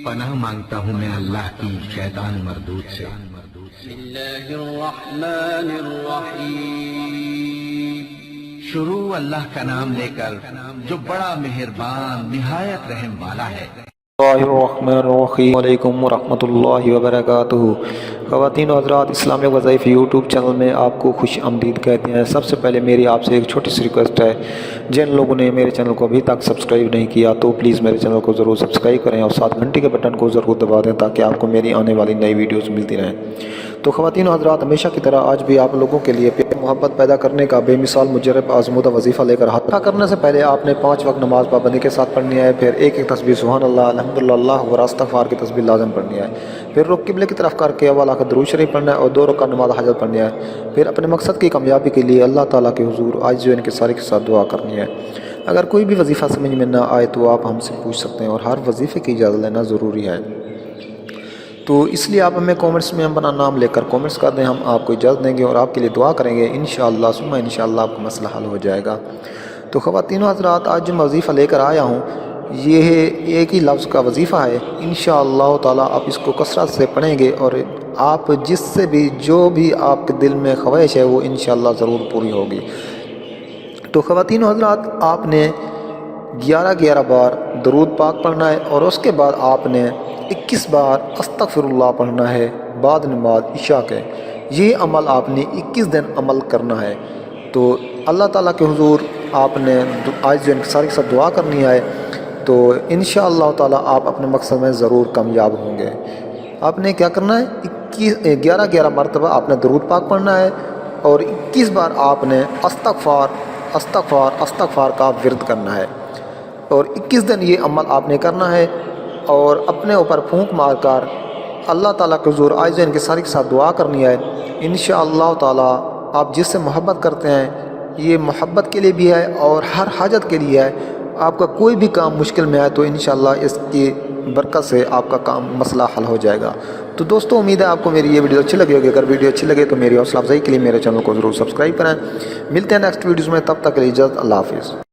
پناہ مانگتا ہوں میں اللہ کی شیطان مردود سے۔ بسم اللہ الرحمن الرحیم۔ شروع اللہ کا نام لے کر جو بڑا مہربان نہایت رحم والا ہے۔ اللہ الرحمن الرحیم۔ علیکم ورحمۃ اللہ وبرکاتہ۔ خواتین و حضرات، اسلامک وظائف یوٹیوب چینل میں آپ کو خوش آمدید کہتے ہیں۔ سب سے پہلے میری آپ سے ایک چھوٹی سی ریکویسٹ ہے، جن لوگوں نے میرے چینل کو ابھی تک سبسکرائب نہیں کیا تو پلیز میرے چینل کو ضرور سبسکرائب کریں اور ساتھ گھنٹی کے بٹن کو ضرور دبا دیں تاکہ آپ کو میری آنے والی نئی ویڈیوز ملتی رہیں۔ تو خواتین و حضرات، ہمیشہ کی طرح آج بھی آپ لوگوں کے لیے پیار محبت پیدا کرنے کا بے مثال مجرب آزمودہ وظیفہ لے کر ہاتھ کرنے سے پہلے آپ نے 5 وقت نماز پابندی کے ساتھ پڑھنی ہے، پھر ایک ایک تسبیح سبحان اللہ، الحمدللہ، اللہ اکبر، استغفار کی تسبیح لازم پڑھنی ہے، پھر رخ قبلے کی طرف کر کے اول آخر درود شریف پڑھنا ہے اور 2 رکعت نماز حاجت پڑھنی ہے، پھر اپنے مقصد کی کامیابی کے لیے اللہ تعالیٰ کے حضور عاجزی و انکساری کے ساتھ دعا کرنی ہے۔ اگر کوئی بھی وظیفہ سمجھ میں نہ آئے تو آپ ہم سے پوچھ سکتے ہیں اور ہر وظیفے کی اجازت لینا ضروری ہے، تو اس لیے آپ ہمیں کامنٹس میں اپنا نام لے کر کامنٹس کر دیں، ہم آپ کو اجازت دیں گے اور آپ کے لیے دعا کریں گے، انشاءاللہ ثم انشاءاللہ آپ کا مسئلہ حل ہو جائے گا۔ تو خواتین و حضرات، آج جو وظیفہ لے کر آیا ہوں یہ ایک ہی لفظ کا وظیفہ ہے، انشاءاللہ تعالیٰ آپ اس کو کثرت سے پڑھیں گے اور آپ جس سے بھی جو بھی آپ کے دل میں خواہش ہے وہ انشاءاللہ ضرور پوری ہوگی۔ تو خواتین و حضرات، آپ نے 11 بار درود پاک پڑھنا ہے اور اس کے بعد آپ نے 21 بار استغفر اللہ پڑھنا ہے بعد نماز عشاء کے۔ یہ عمل آپ نے 21 دن عمل کرنا ہے، تو اللہ تعالیٰ کے حضور آپ نے عاجزی و انکساری کے ساتھ دعا کرنی ہے، تو انشاءاللہ تعالیٰ آپ اپنے مقصد میں ضرور کامیاب ہوں گے۔ آپ نے کیا کرنا ہے، 11 مرتبہ آپ نے درود پاک پڑھنا ہے اور 21 بار آپ نے استغفار کا ورد کرنا ہے، اور 21 دن یہ عمل آپ نے کرنا ہے اور اپنے اوپر پھونک مار کر اللہ تعالیٰ کے حضور عاجزی و انکساری کے ساتھ دعا کرنی ہے۔ انشاءاللہ تعالیٰ آپ جس سے محبت کرتے ہیں یہ محبت کے لیے بھی ہے اور ہر حاجت کے لیے ہے، آپ کا کوئی بھی کام مشکل میں آئے تو انشاءاللہ اس کی برکت سے آپ کا کام مسئلہ حل ہو جائے گا۔ تو دوستو، امید ہے آپ کو میری یہ ویڈیو اچھی لگی ہوگی۔ اگر ویڈیو اچھی لگے تو میری حوصلہ افزائی کے لیے میرے چینل کو ضرور سبسکرائب کریں۔ ملتے ہیں نیکسٹ ویڈیوز میں، تب تک کے لیے اجازت، اللہ حافظ۔